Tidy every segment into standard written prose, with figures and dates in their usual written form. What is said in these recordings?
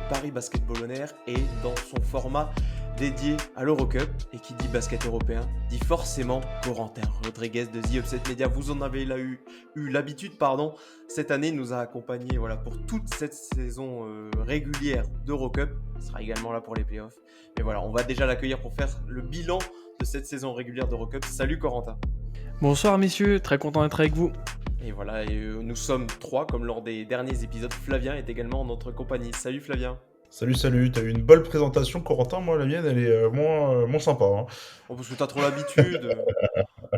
Paris Basketball On Air et dans son format dédié à l'Eurocup. Et qui dit basket européen dit forcément Corentin Rodriguez de The Upset Media. Vous en avez eu l'habitude, pardon. Cette année, il nous a accompagnés pour toute cette saison régulière d'Eurocup. Il sera également là pour les playoffs. Mais voilà, on va déjà l'accueillir pour faire le bilan de cette saison régulière d'Eurocup. Salut Corentin. Bonsoir messieurs, très content d'être avec vous. Et voilà, nous sommes trois comme lors des derniers épisodes. Flavien est également en notre compagnie. Salut Flavien. Salut, t'as eu une bonne présentation, Corentin. Moi, la mienne, elle est moins sympa. Hein. Bon, parce que t'as trop l'habitude.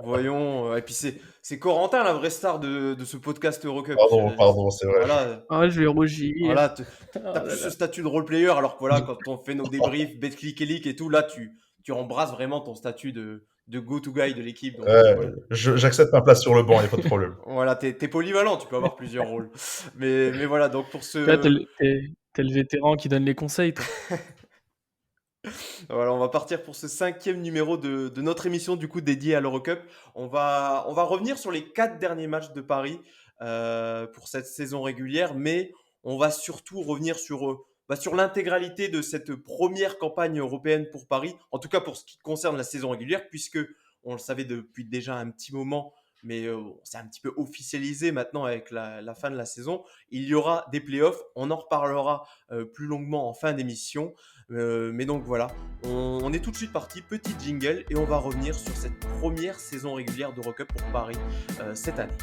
Voyons. Et puis c'est Corentin la vraie star de ce podcast Eurocup. Pardon, c'est vrai. Voilà. Ah, je vais rougir. Voilà, Oh t'as là plus ce là. statut de role-player, alors que voilà, quand on fait nos débriefs, BetClick et Leak et tout, là, tu embrasses vraiment ton statut de go-to-guy de l'équipe. Donc voilà. J'accepte ma place sur le banc, il n'y a pas de problème. Voilà, t'es polyvalent, tu peux avoir plusieurs rôles. Mais voilà, donc pour Là, t'es ce. le vétéran qui donne les conseils, toi. Voilà, on va partir pour ce 5e numéro de notre émission du coup dédiée à l'Eurocup. On va revenir sur les 4 derniers matchs de Paris pour cette saison régulière, mais on va surtout revenir sur l'intégralité de cette première campagne européenne pour Paris, en tout cas pour ce qui concerne la saison régulière, puisque on le savait depuis déjà un petit moment, mais c'est un petit peu officialisé maintenant avec la fin de la saison. Il y aura des playoffs, on en reparlera plus longuement en fin d'émission. Mais donc voilà, on est tout de suite parti, petit jingle, et on va revenir sur cette première saison régulière d'Eurocup pour Paris cette année.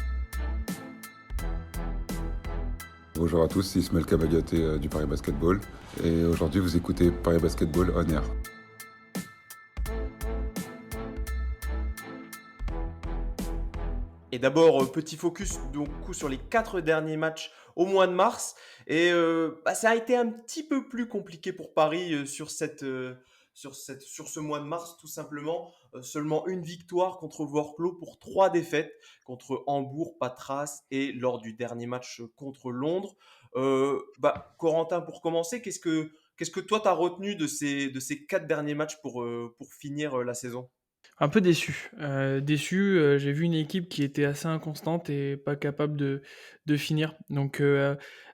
Bonjour à tous, c'est Ismaël Kabagaté du Paris Basketball et aujourd'hui vous écoutez Paris Basketball On Air. Et d'abord, petit focus donc, sur les 4 derniers matchs au mois de mars. Et ça a été un petit peu plus compliqué pour Paris sur ce mois de mars, tout simplement. Seulement une victoire contre Worklow pour 3 défaites contre Hambourg, Patras et lors du dernier match contre Londres. Corentin, pour commencer, qu'est-ce que toi t'as retenu de ces 4 derniers matchs pour finir la saison? Un peu déçu. Déçu, j'ai vu une équipe qui était assez inconstante et pas capable de finir. Donc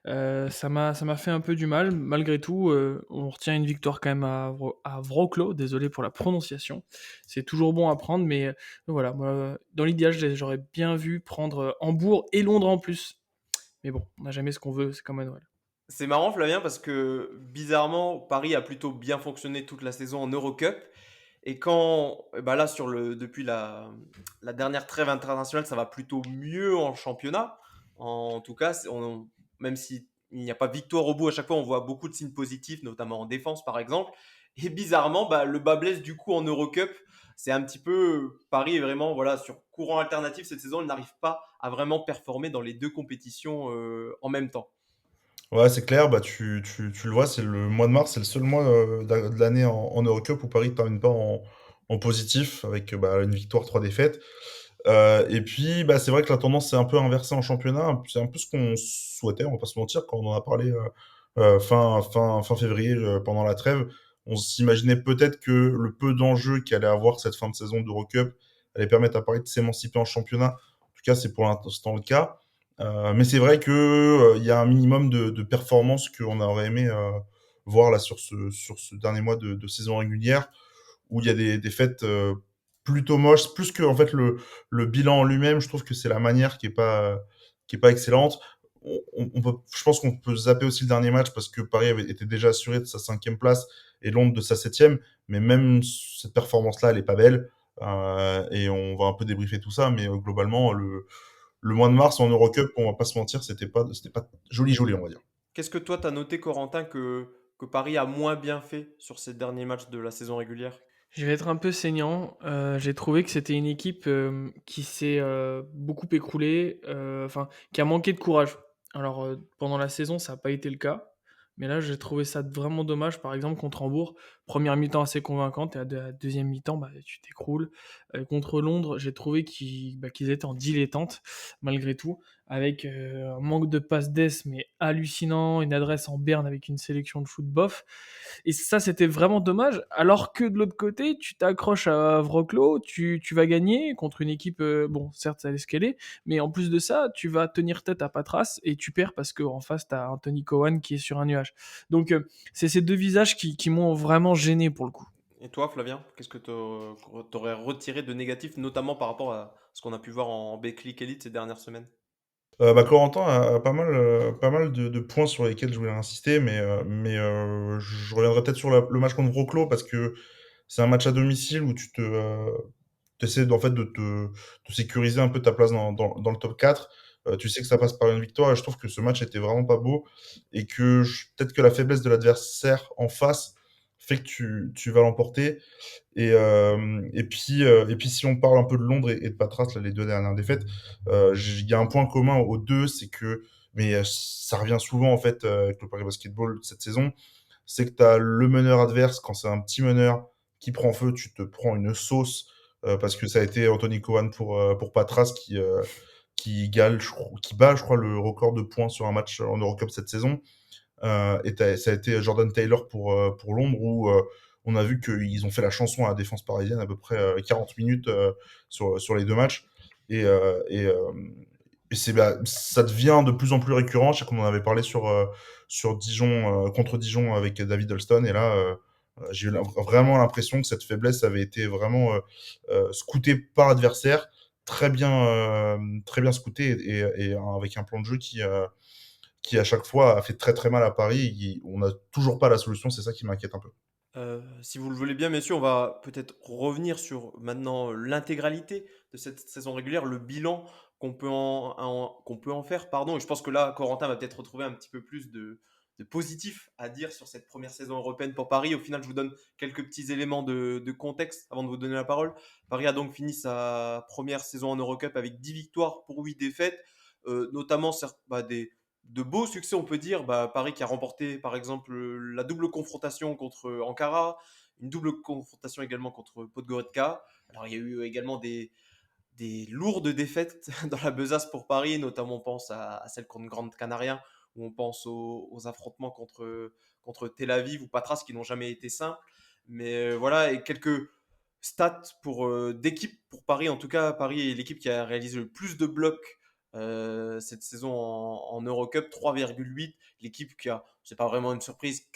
ça m'a fait un peu du mal. Malgré tout, on retient une victoire quand même à Wrocław. Désolé pour la prononciation. C'est toujours bon à prendre, mais voilà, moi, dans l'idéal, j'aurais bien vu prendre Hambourg et Londres en plus. Mais bon, on n'a jamais ce qu'on veut, c'est comme à Noël. C'est marrant, Flavien, parce que bizarrement, Paris a plutôt bien fonctionné toute la saison en Eurocup. Et là, depuis la dernière trêve internationale, ça va plutôt mieux en championnat. En tout cas, même s'il n'y a pas victoire au bout, à chaque fois, on voit beaucoup de signes positifs, notamment en défense, par exemple. Et bizarrement, le bas blesse du coup en Eurocup. C'est un petit peu. Paris est vraiment sur courant alternatif cette saison. Il n'arrive pas à vraiment performer dans les deux compétitions en même temps. Ouais, c'est clair, tu le vois, c'est le mois de mars, c'est le seul mois de l'année en Eurocup où Paris ne termine pas en positif, avec une victoire, 3 défaites. Et puis, c'est vrai que la tendance s'est un peu inversée en championnat. C'est un peu ce qu'on souhaitait, on va pas se mentir, quand on en a parlé fin février, pendant la trêve. On s'imaginait peut-être que le peu d'enjeux qu'allait avoir cette fin de saison d'Eurocup allait permettre à Paris de s'émanciper en championnat. En tout cas, c'est pour l'instant le cas. Mais c'est vrai que il y a un minimum de performance qu'on aurait aimé voir là sur ce dernier mois de saison régulière, où il y a des défaites plutôt moches, plus que en fait le bilan en lui-même. Je trouve que c'est la manière qui est pas excellente. Je pense qu'on peut zapper aussi le dernier match parce que Paris était déjà assuré de sa 5e place et Londres de sa 7e, mais même cette performance-là, elle est pas belle. Et on va un peu débriefer tout ça, mais globalement, le mois de mars en Eurocup, on va pas se mentir, c'était pas joli, on va dire. Qu'est-ce que toi, t'as noté, Corentin, que Paris a moins bien fait sur ces derniers matchs de la saison régulière? Je vais être un peu saignant. J'ai trouvé que c'était une équipe qui s'est beaucoup écroulée, qui a manqué de courage. Alors, pendant la saison, ça n'a pas été le cas. Mais là, j'ai trouvé ça vraiment dommage. Par exemple, contre Hambourg, première mi-temps assez convaincante, et à la deuxième mi-temps, tu t'écroules. Contre Londres, j'ai trouvé qu'ils étaient en dilettante, malgré tout. avec un manque de passes d'ess, mais hallucinant, une adresse en berne avec une sélection de foot bof. Et ça, c'était vraiment dommage. Alors que de l'autre côté, tu t'accroches à Wroclaw, tu vas gagner contre une équipe, bon, certes, ça allait ce qu'elle est, mais en plus de ça, tu vas tenir tête à Patras et tu perds parce qu'en face, tu as Anthony Cowan qui est sur un nuage. Donc, c'est ces deux visages qui m'ont vraiment gêné pour le coup. Et toi, Flavien, qu'est-ce que tu aurais retiré de négatif, notamment par rapport à ce qu'on a pu voir en Betclic Elite ces dernières semaines? Corentin a pas mal de points sur lesquels je voulais insister, mais je reviendrai peut-être sur le match contre Wroclaw parce que c'est un match à domicile où tu essaies en fait de sécuriser un peu ta place dans le top 4. Tu sais que ça passe par une victoire et je trouve que ce match était vraiment pas beau et que peut-être que la faiblesse de l'adversaire en face fait que tu vas l'emporter. Et puis si on parle un peu de Londres et de Patras, là, les deux dernières défaites, il y a un point commun aux deux, c'est que, ça revient souvent en fait avec le Paris Basketball cette saison, c'est que tu as le meneur adverse, quand c'est un petit meneur qui prend feu, tu te prends une sauce, parce que ça a été Anthony Cowan pour Patras qui bat, je crois, le record de points sur un match en Eurocup cette saison. Ça a été Jordan Taylor pour Londres où on a vu qu'ils ont fait la chanson à la défense parisienne à peu près 40 minutes sur les deux matchs. Et, euh, et, euh, Ça devient de plus en plus récurrent. Je sais qu'on en avait parlé sur Dijon, contre Dijon avec David Alston. Et là, j'ai eu vraiment l'impression que cette faiblesse avait été vraiment scoutée par l'adversaire, très bien scoutée et avec un plan de jeu qui à chaque fois a fait très très mal à Paris. On n'a toujours pas la solution, c'est ça qui m'inquiète un peu. Si vous le voulez bien, messieurs, on va peut-être revenir sur maintenant l'intégralité de cette saison régulière, le bilan qu'on peut en faire, pardon. Et je pense que là, Corentin va peut-être retrouver un petit peu plus de positif à dire sur cette première saison européenne pour Paris. Au final, je vous donne quelques petits éléments de contexte avant de vous donner la parole. Paris a donc fini sa première saison en Eurocup avec 10 victoires pour 8 défaites, notamment de beaux succès, on peut dire. Paris qui a remporté, par exemple, la double confrontation contre Ankara, une double confrontation également contre Podgorica. Alors, il y a eu également des lourdes défaites dans la besace pour Paris, notamment on pense à celle contre Grande Canaria, où on pense aux affrontements contre Tel Aviv ou Patras qui n'ont jamais été simples. Mais voilà, et quelques stats d'équipe pour Paris. En tout cas, Paris est l'équipe qui a réalisé le plus de blocs cette saison en Eurocup, 3,8. L'équipe qui a, c'est pas vraiment une surprise,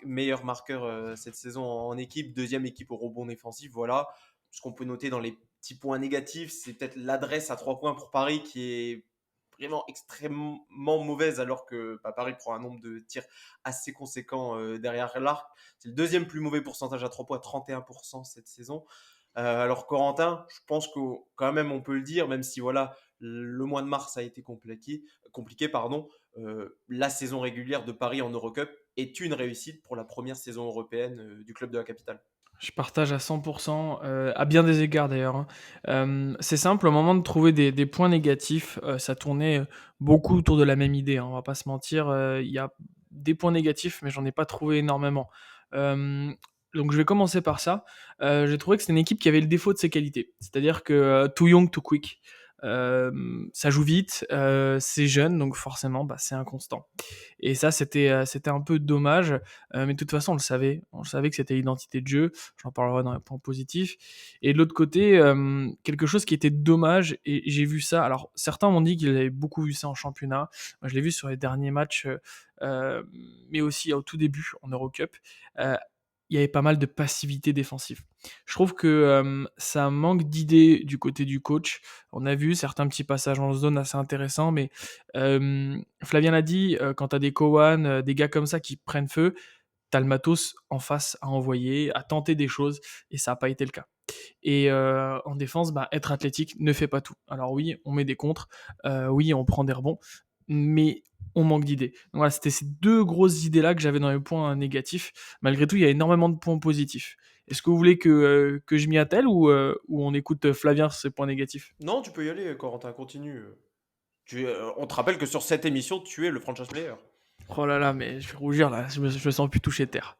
meilleur marqueur cette saison en équipe, deuxième équipe au rebond défensif. Voilà. Ce qu'on peut noter dans les petits points négatifs, c'est peut-être l'adresse à 3 points pour Paris qui est vraiment extrêmement mauvaise alors que Paris prend un nombre de tirs assez conséquent derrière l'arc. C'est le deuxième plus mauvais pourcentage à 3 points, 31% cette saison. Alors Corentin, je pense que quand même on peut le dire, même si voilà, le mois de mars a été compliqué pardon, la saison régulière de Paris en Eurocup est une réussite pour la première saison européenne du club de la capitale. Je partage à 100%, à bien des égards d'ailleurs, hein. C'est simple, au moment de trouver des points négatifs, ça tournait beaucoup autour de la même idée, hein, on va pas se mentir. Il y a des points négatifs, mais j'en ai pas trouvé énormément. Hem, donc je vais commencer par ça. J'ai trouvé que c'était une équipe qui avait le défaut de ses qualités. C'est-à-dire que, too young, too quick. Ça joue vite, c'est jeune, donc forcément, c'est inconstant. Et ça, c'était un peu dommage, mais de toute façon, on le savait que c'était l'identité de jeu. J'en parlerai dans les points positifs. Et de l'autre côté, quelque chose qui était dommage, et j'ai vu ça. Alors, certains m'ont dit qu'ils avaient beaucoup vu ça en championnat. Moi, je l'ai vu sur les derniers matchs, mais aussi au tout début en Eurocup. Euh, il y avait pas mal de passivité défensive. Je trouve que ça manque d'idées du côté du coach. On a vu certains petits passages en zone assez intéressants, mais Flavien l'a dit, quand tu as des Cowan, des gars comme ça qui prennent feu, tu as le matos en face à envoyer, à tenter des choses, et ça n'a pas été le cas. Et en défense, être athlétique ne fait pas tout. Alors oui, on met des contres, oui, on prend des rebonds, mais on manque d'idées. Donc voilà, c'était ces deux grosses idées-là que j'avais dans les points négatifs. Malgré tout, il y a énormément de points positifs. Est-ce que vous voulez que je m'y attelle ou on écoute Flavien sur ses points négatifs? Non, tu peux y aller, Corentin, continue. On te rappelle que sur cette émission, tu es le franchise player. Oh là là, mais je vais rougir là, je me sens plus touché terre.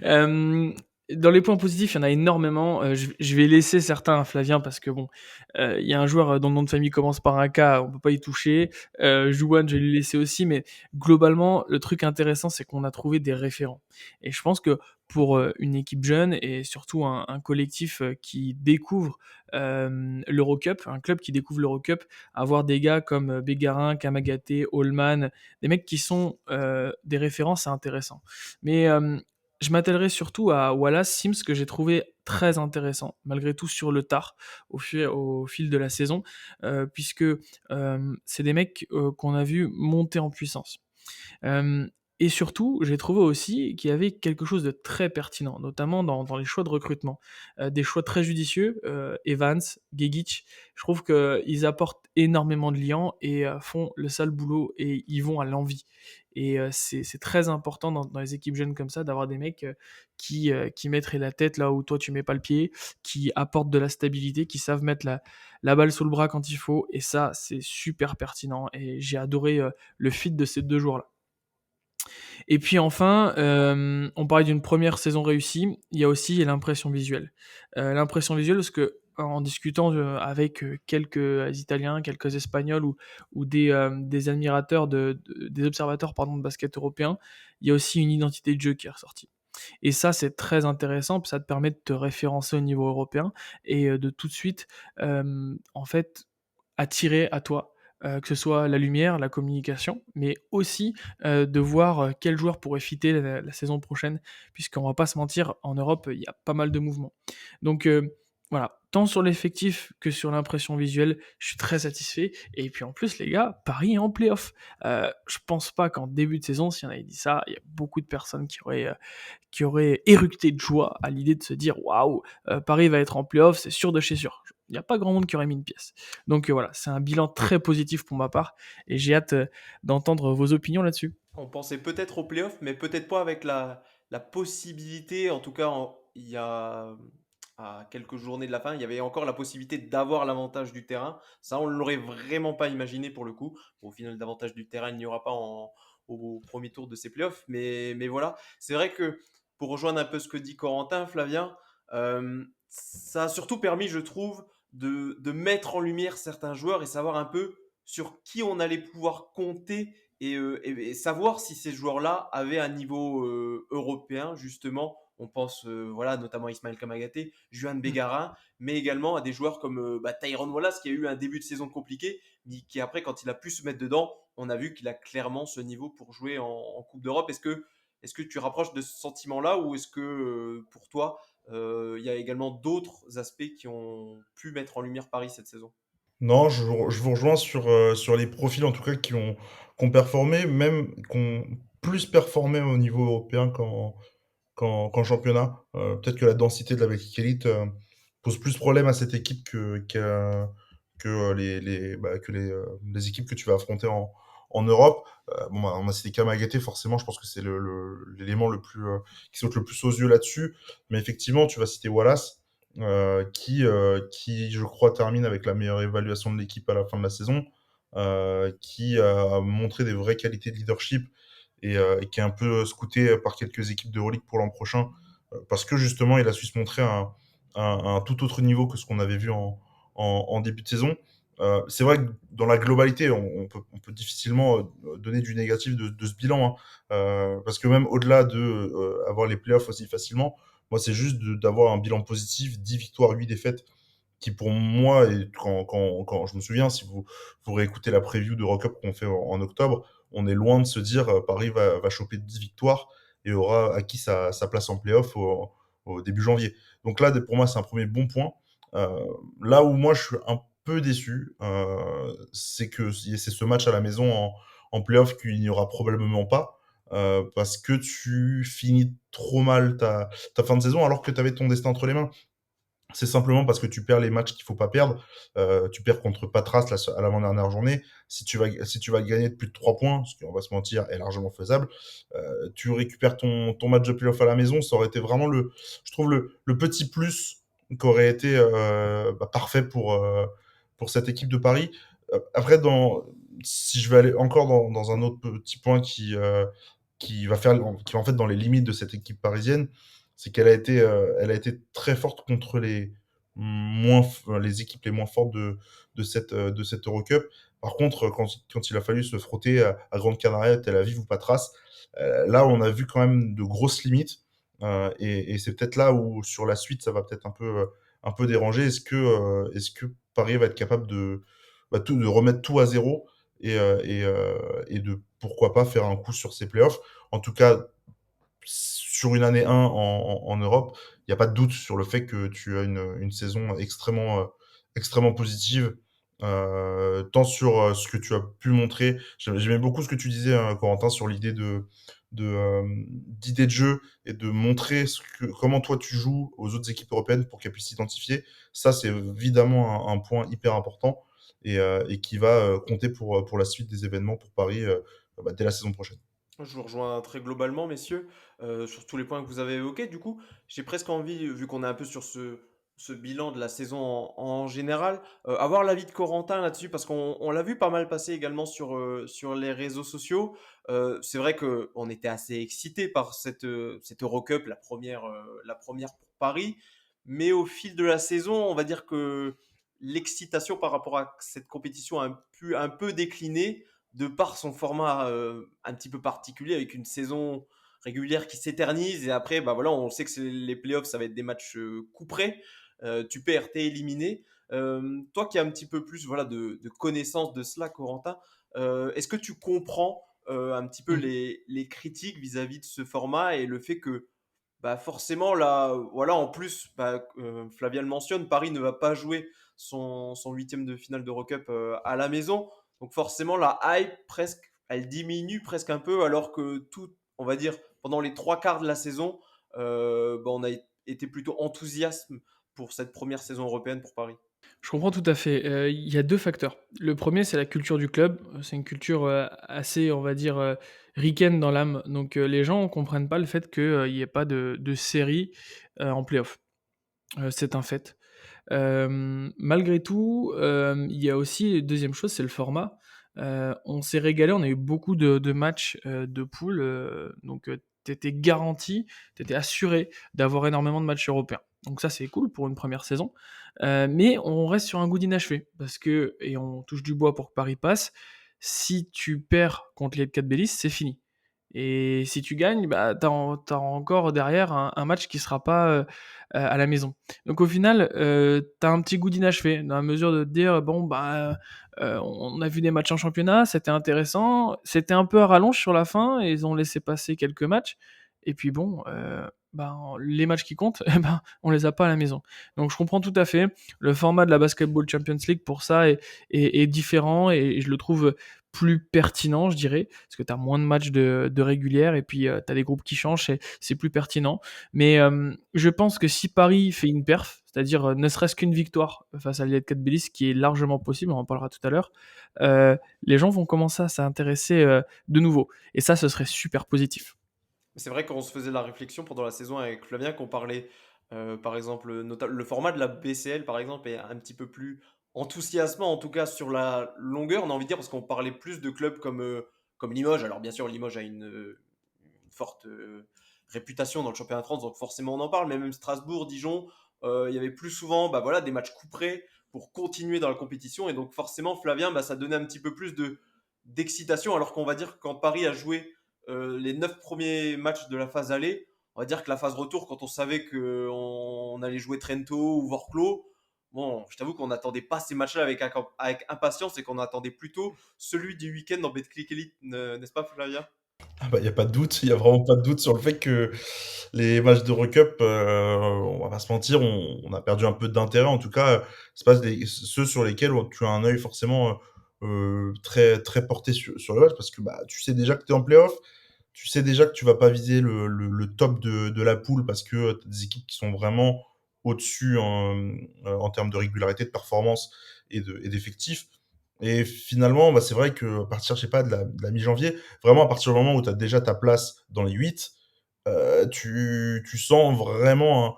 Euh, dans les points positifs, il y en a énormément. Je vais laisser certains à Flavien parce que bon, il y a un joueur dont le nom de famille commence par un K, on peut pas y toucher. Jouan, je vais lui laisser aussi, mais globalement, le truc intéressant, c'est qu'on a trouvé des référents. Et je pense que pour une équipe jeune et surtout un collectif qui découvre l'Eurocup, un club qui découvre l'Eurocup, avoir des gars comme Bégarin, Kamagaté, Holman, des mecs qui sont des référents, c'est intéressant. Mais je m'attellerai surtout à Wallace Sims, que j'ai trouvé très intéressant, malgré tout sur le tard, au fil de la saison, puisque c'est des mecs qu'on a vu monter en puissance. Euh, et surtout, j'ai trouvé aussi qu'il y avait quelque chose de très pertinent, notamment dans les choix de recrutement. Des choix très judicieux, Evans, Gegic, je trouve qu'ils apportent énormément de liens et font le sale boulot et ils vont à l'envie. Et c'est très important dans les équipes jeunes comme ça d'avoir des mecs qui mettraient la tête là où toi tu mets pas le pied, qui apportent de la stabilité, qui savent mettre la balle sous le bras quand il faut. Et ça, c'est super pertinent. Et j'ai adoré le fit de ces deux joueurs-là. Et puis enfin, on parlait d'une première saison réussie, il y a aussi l'impression visuelle. L'impression visuelle parce qu'en discutant avec quelques Italiens, quelques Espagnols ou des admirateurs des observateurs pardon, de basket européen, il y a aussi une identité de jeu qui est ressortie. Et ça, c'est très intéressant, ça te permet de te référencer au niveau européen et de tout de suite, en fait, attirer à toi, que ce soit la lumière, la communication, mais aussi de voir quel joueur pourrait fitter la saison prochaine, puisqu'on va pas se mentir, en Europe, il y a pas mal de mouvements. Donc voilà, tant sur l'effectif que sur l'impression visuelle, je suis très satisfait. Et puis en plus, les gars, Paris est en playoff. Je pense pas qu'en début de saison, si on avait dit ça, il y a beaucoup de personnes qui auraient éructé de joie à l'idée de se dire waouh, Paris va être en playoff, c'est sûr de chez sûr. Il n'y a pas grand monde qui aurait mis une pièce. Donc voilà, c'est un bilan très positif pour ma part et j'ai hâte d'entendre vos opinions là-dessus. On pensait peut-être au playoff, mais peut-être pas avec la possibilité, en tout cas, il y a à quelques journées de la fin, il y avait encore la possibilité d'avoir l'avantage du terrain. Ça, on ne l'aurait vraiment pas imaginé pour le coup. Bon, au final, d'avantage du terrain, il n'y aura pas au premier tour de ces playoffs. Mais voilà, c'est vrai que pour rejoindre un peu ce que dit Corentin, Flavien, ça a surtout permis, je trouve, de mettre en lumière certains joueurs et savoir un peu sur qui on allait pouvoir compter et savoir si ces joueurs-là avaient un niveau européen, justement. On pense voilà, notamment à Ismaël Kamagaté, Juan Mm. Bégarin, mais également à des joueurs comme Tyrone Wallace, qui a eu un début de saison compliqué, mais qui après, quand il a pu se mettre dedans, on a vu qu'il a clairement ce niveau pour jouer en Coupe d'Europe. Est-ce que tu rapproches de ce sentiment-là ou est-ce que pour toi, il y a également d'autres aspects qui ont pu mettre en lumière Paris cette saison? Non, je vous rejoins sur les profils en tout cas qui ont performé, même qui ont plus performé au niveau européen qu'en championnat. Peut-être que la densité de la Belgique Elite pose plus problème à cette équipe que les équipes que tu vas affronter en Europe. Bon, bah, on a cité Kamagaté, forcément, je pense que c'est l'élément qui saute le plus aux yeux là-dessus. Mais effectivement, tu vas citer Wallace, qui, je crois, termine avec la meilleure évaluation de l'équipe à la fin de la saison, qui a montré des vraies qualités de leadership et qui est un peu scouté par quelques équipes de Euroleague pour l'an prochain, parce que justement, il a su se montrer un tout autre niveau que ce qu'on avait vu en début de saison. C'est vrai que dans la globalité, on peut difficilement donner du négatif de ce bilan, hein. Parce que même au-delà de avoir les playoffs aussi facilement, moi, c'est juste d'avoir un bilan positif, 10 victoires, 8 défaites, qui pour moi, et quand je me souviens, si vous réécoutez la preview de Rock Up qu'on fait en octobre, on est loin de se dire Paris va choper 10 victoires et aura acquis sa place en playoff au début janvier. Donc là, pour moi, c'est un premier bon point. Euh, Là où moi, je suis un peu déçu, c'est que c'est ce match à la maison en playoff qu'il n'y aura probablement pas. Parce que tu finis trop mal ta fin de saison alors que tu avais ton destin entre les mains. C'est simplement parce que tu perds les matchs qu'il faut pas perdre. Tu perds contre Patras à l'avant-dernière journée. Si tu vas gagner de plus de 3 points, ce qui, on va se mentir, est largement faisable, tu récupères ton match de playoff à la maison. Ça aurait été vraiment, je trouve, le petit plus qui aurait été parfait pour cette équipe de Paris. Après, si je vais aller encore dans un autre petit point qui va en fait dans les limites de cette équipe parisienne, c'est elle a été très forte contre les équipes les moins fortes de cette Eurocup. Par contre, quand il a fallu se frotter à Grande Canaria, Tel Aviv ou Patras, là, on a vu quand même de grosses limites. Et c'est peut-être là où, sur la suite, ça va peut-être un peu déranger. Est-ce que Paris va être capable de remettre tout à zéro et de pourquoi pas faire un coup sur ces playoffs? En tout cas, sur une année 1 en Europe, il n'y a pas de doute sur le fait que tu as une saison extrêmement positive, tant sur ce que tu as pu montrer. J'aimais beaucoup ce que tu disais, Corentin, sur l'idée d'idée de jeu et de montrer comment toi tu joues aux autres équipes européennes pour qu'elles puissent s'identifier. Ça, c'est évidemment un point hyper important et qui va compter pour la suite des événements pour Paris dès la saison prochaine. Je vous rejoins très globalement, messieurs, sur tous les points que vous avez évoqués. Du coup, j'ai presque envie, vu qu'on est un peu sur ce bilan de la saison en général, avoir l'avis de Corentin là-dessus, parce qu'on l'a vu pas mal passer également sur les réseaux sociaux. C'est vrai qu'on était assez excités par cette Eurocup, la première pour Paris, mais au fil de la saison, on va dire que l'excitation par rapport à cette compétition a un peu décliné de par son format un petit peu particulier, avec une saison régulière qui s'éternise. Et après, bah voilà, on sait que les playoffs, ça va être des matchs couperets. Tu perds, t'es éliminé. Toi qui as un petit peu plus voilà, de connaissance de cela, Corentin, est-ce que tu comprends un petit peu Mmh. les critiques vis-à-vis de ce format et le fait que bah forcément, là, voilà, en plus, bah, Flavien le mentionne, Paris ne va pas jouer son huitième de finale d'Eurocup à la maison. Donc forcément, la hype, presque, elle diminue presque un peu, alors que tout, on va dire, pendant les trois quarts de la saison, bah, on a été plutôt enthousiaste pour cette première saison européenne pour Paris. Je comprends tout à fait. Il y a 2 facteurs. Le premier, c'est la culture du club. C'est une culture, assez, on va dire, ricaine dans l'âme. Donc, les gens ne comprennent pas le fait qu'il y ait pas de série, en play-off. C'est un fait. Malgré tout, il y a aussi deuxième chose, c'est le format. On s'est régalé, on a eu beaucoup de matchs, de poules, donc tu étais garanti, tu étais assuré d'avoir énormément de matchs européens. Donc ça, c'est cool pour une première saison, mais on reste sur un goût d'inachevé parce que et on touche du bois pour que Paris passe, si tu perds contre les 4 Belis, c'est fini et si tu gagnes, bah, tu encore derrière un match qui sera pas, à la maison. Donc au final, tu as un petit goût d'inachevé, dans la mesure de te dire: «Bon, bah, on a vu des matchs en championnat, c'était intéressant». C'était un peu à rallonge sur la fin et ils ont laissé passer quelques matchs et puis bon, ben, les matchs qui comptent eh ben, on les a pas à la maison. Donc je comprends tout à fait. Le format de la Basketball Champions League pour ça est différent et je le trouve, plus pertinent, je dirais, parce que tu as moins de matchs de régulière et puis, tu as des groupes qui changent, c'est plus pertinent. Mais je pense que si Paris fait une perf, c'est-à-dire ne serait-ce qu'une victoire face à l'IL4 Tbilissi, ce qui est largement possible, on en parlera tout à l'heure, les gens vont commencer à s'intéresser de nouveau. Et ça, ce serait super positif. C'est vrai qu'on se faisait la réflexion pendant la saison avec Flavien qu'on parlait, par exemple, le format de la BCL, par exemple, est un petit peu plus enthousiasmant, en tout cas sur la longueur, on a envie de dire, parce qu'on parlait plus de clubs comme Limoges. Alors bien sûr, Limoges a une forte réputation dans le championnat de France, donc forcément on en parle, mais même Strasbourg, Dijon, il y avait plus souvent bah, voilà, des matchs couperés pour continuer dans la compétition, et donc forcément, Flavien, bah, ça donnait un petit peu plus d'excitation, alors qu'on va dire que quand Paris a joué les 9 premiers matchs de la phase aller, on va dire que la phase retour, quand on savait qu'on allait jouer Trento ou Vorklo, bon, je t'avoue qu'on n'attendait pas ces matchs-là avec impatience et qu'on attendait plutôt celui du week-end dans Betclic Elite, n'est-ce pas, Flavien? Ah bah, il y a pas de doute, il y a vraiment pas de doute sur le fait que les matchs d'Eurocup, on va pas se mentir, on a perdu un peu d'intérêt. En tout cas, c'est pas ceux sur lesquels tu as un œil forcément, très très porté sur le match parce que, bah, tu sais déjà que tu es en playoff, tu sais déjà que tu vas pas viser le top de la poule parce que, tu as des équipes qui sont vraiment au-dessus en termes de régularité, de performance et d'effectifs. Et finalement, bah, c'est vrai qu'à partir, je sais pas, de la mi-janvier, vraiment à partir du moment où tu as déjà ta place dans les 8, tu sens vraiment, hein,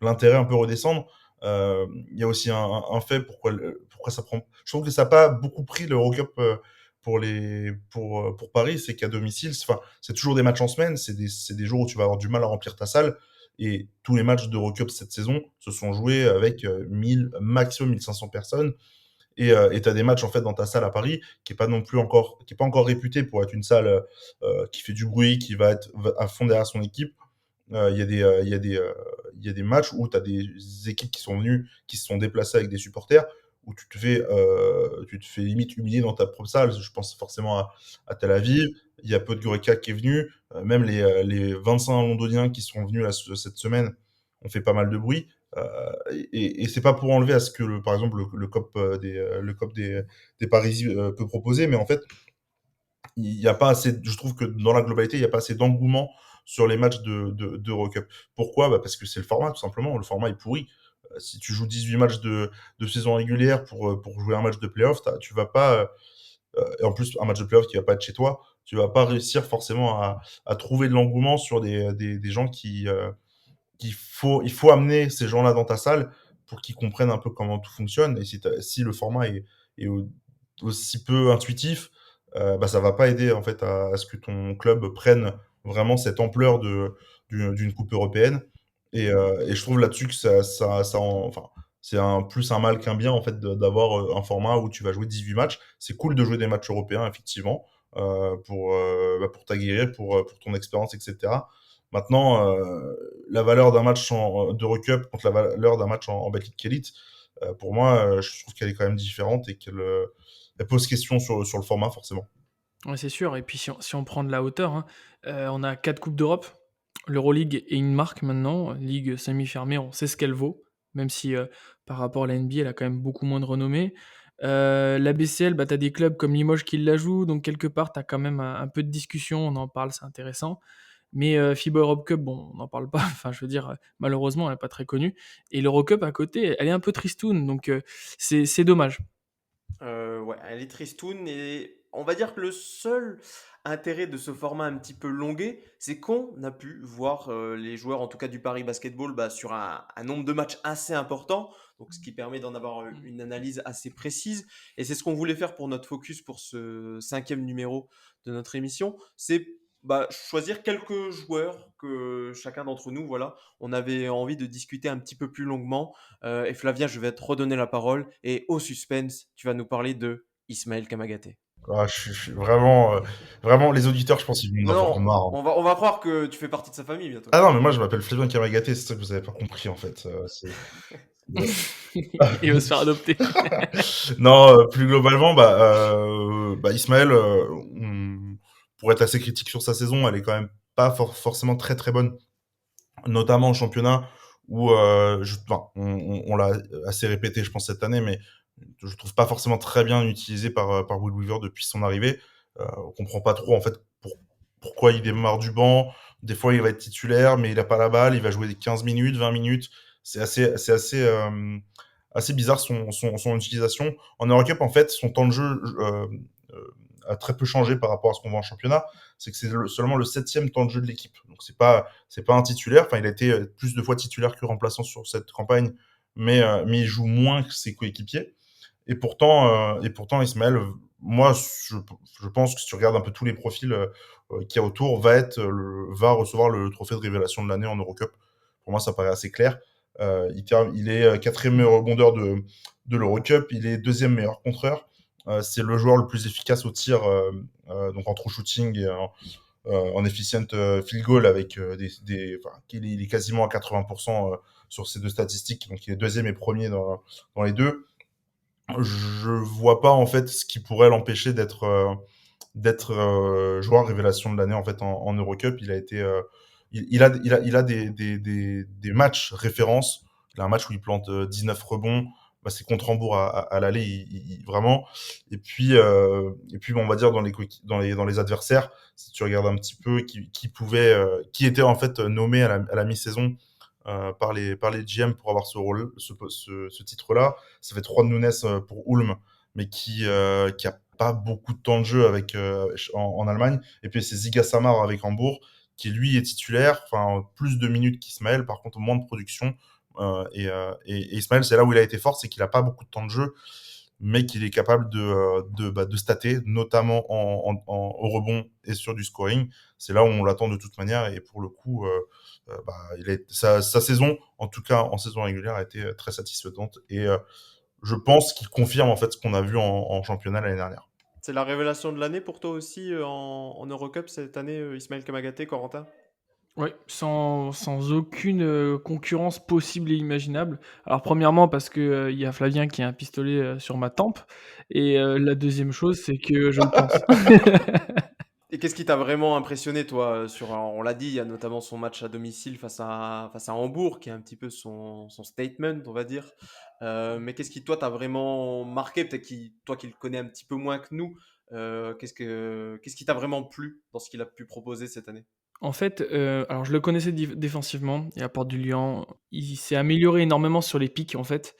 l'intérêt un peu redescendre. Il y a aussi un fait pourquoi ça prend je trouve que ça a pas beaucoup pris l'Eurocup, pour Paris, c'est qu'à domicile, c'est toujours des matchs en semaine, c'est des jours où tu vas avoir du mal à remplir ta salle. Et tous les matchs d'Eurocup cette saison se sont joués avec 1000, maximum 1500 personnes. Et tu as des matchs en fait dans ta salle à Paris qui est pas non plus encore, qui est pas encore réputée pour être une salle qui fait du bruit, qui va être à fond derrière son équipe. Il y a des matchs où tu as des équipes qui sont venues, qui se sont déplacées avec des supporters, où tu te fais limite humilier dans ta propre salle. Je pense forcément à Tel Aviv. Il y a Podgorica qui est venu. Même les 25 Londoniens qui sont venus là, cette semaine ont fait pas mal de bruit. Et c'est pas pour enlever à ce que, par exemple, le COP, le COP des Parisiens peut proposer, mais en fait, il y a pas assez, je trouve que dans la globalité, il n'y a pas assez d'engouement sur les matchs d'Eurocup. Pourquoi? Parce que c'est le format, tout simplement. Le format est pourri. Si tu joues 18 matchs de saison régulière pour jouer un match de playoff, tu vas pas, et en plus, un match de playoff qui va pas être chez toi, tu vas pas réussir forcément à trouver de l'engouement sur des gens il faut amener ces gens-là dans ta salle pour qu'ils comprennent un peu comment tout fonctionne. Et si le format est aussi peu intuitif, ça va pas aider en fait à ce que ton club prenne vraiment cette ampleur d'une coupe européenne. Et je trouve là-dessus que c'est plus un mal qu'un bien en fait d'avoir un format où tu vas jouer 18 matchs. C'est cool de jouer des matchs européens effectivement pour t'aguerrir, pour ton expérience, etc. Maintenant, la valeur d'un match d'Eurocup contre la valeur d'un match en Betclic Elite, pour moi, je trouve qu'elle est quand même différente et elle pose question sur le format, forcément. Ouais, c'est sûr. Et puis si on prend de la hauteur, hein, on a 4 Coupes d'Europe. L'Euroleague est une marque maintenant, ligue semi-fermée, on sait ce qu'elle vaut, même si par rapport à la NBA, elle a quand même beaucoup moins de renommée. La BCL, tu as des clubs comme Limoges qui la jouent, donc quelque part, tu as quand même un peu de discussion, on en parle, c'est intéressant. Mais FIBA Europe Cup, bon, on n'en parle pas, enfin je veux dire, malheureusement, elle n'est pas très connue. Et l'Eurocup à côté, elle est un peu tristoune, donc c'est dommage. Ouais, elle est tristoun et on va dire que le seul intérêt de ce format un petit peu longué, c'est qu'on a pu voir les joueurs, en tout cas du Paris Basketball, sur un nombre de matchs assez important, donc ce qui permet d'en avoir une analyse assez précise. Et c'est ce qu'on voulait faire pour notre focus pour ce 5e numéro de notre émission, c'est choisir quelques joueurs que chacun d'entre nous, voilà, on avait envie de discuter un petit peu plus longuement. Et Flavien, je vais te redonner la parole. Et au suspense, tu vas nous parler de Ismaël Kamagaté. Ah, je suis vraiment, vraiment, les auditeurs, je pense qu'ils vont en Non, avoir non, marre, hein. on va croire que tu fais partie de sa famille bientôt. Ah non, mais moi, je m'appelle Flavien Kamagaté, c'est ça que vous avez pas compris, en fait. Il va se faire adopter. Non, plus globalement, Ismaël, pour être assez critique sur sa saison, elle est quand même pas forcément très très bonne, notamment en championnat où on l'a assez répété, je pense, cette année, mais je trouve pas forcément très bien utilisé par Will Weaver depuis son arrivée. On comprend pas trop en fait pourquoi il démarre du banc. Des fois, il va être titulaire, mais il a pas la balle, il va jouer 15 minutes, 20 minutes. C'est assez bizarre son utilisation. En Eurocup, en fait, son temps de jeu a très peu changé par rapport à ce qu'on voit en championnat. C'est que c'est seulement le 7e temps de jeu de l'équipe. Donc c'est pas un titulaire. Enfin, il a été plus de fois titulaire que remplaçant sur cette campagne, mais il joue moins que ses coéquipiers. Et pourtant, Ismaël, moi, je pense que si tu regardes un peu tous les profils qu'il y a autour, va recevoir le trophée de révélation de l'année en Eurocup. Pour moi, ça paraît assez clair. Il est 4e meilleur rebondeur de l'Eurocup. Il est 2e meilleur contreur. C'est le joueur le plus efficace au tir, donc en true shooting et en efficient field goal avec il est quasiment à 80% sur ces deux statistiques. Donc il est 2e et 1er dans les deux. Je vois pas en fait ce qui pourrait l'empêcher d'être joueur révélation de l'année en fait en Eurocup. Il a des matchs références. Il a un match où il plante 19 rebonds. C'est contre Hambourg à l'aller, vraiment. Et puis on va dire dans les adversaires, si tu regardes un petit peu qui était en fait nommé à la mi-saison par les GM pour avoir ce titre-là. Ça fait 3 de Nunes pour Ulm, mais qui a pas beaucoup de temps de jeu en Allemagne. Et puis c'est Ziga Samar avec Hambourg, qui lui est titulaire, enfin plus de minutes qu'Ismaël, par contre moins de production. Et Ismaël, c'est là où il a été fort, c'est qu'il a pas beaucoup de temps de jeu. mais qu'il est capable de stater, notamment au rebond et sur du scoring. C'est là où on l'attend de toute manière, et pour le coup, sa saison, en tout cas en saison régulière, a été très satisfaisante, et je pense qu'il confirme en fait ce qu'on a vu en championnat l'année dernière. C'est la révélation de l'année pour toi aussi en Eurocup cette année, Ismaël Kamagaté, Corentin? Ouais, sans aucune concurrence possible et imaginable. Alors, premièrement, parce que il y a Flavien qui a un pistolet sur ma tempe. Et la deuxième chose, c'est que je le pense. Et qu'est-ce qui t'a vraiment impressionné, toi, on l'a dit, il y a notamment son match à domicile face à Hambourg, qui est un petit peu son statement, on va dire. Mais qu'est-ce qui, toi, t'a vraiment marqué, peut-être toi qui le connais un petit peu moins que nous, qu'est-ce qui t'a vraiment plu dans ce qu'il a pu proposer cette année? En fait, alors je le connaissais défensivement, il apporte du liant. Il s'est amélioré énormément sur les pics, en fait,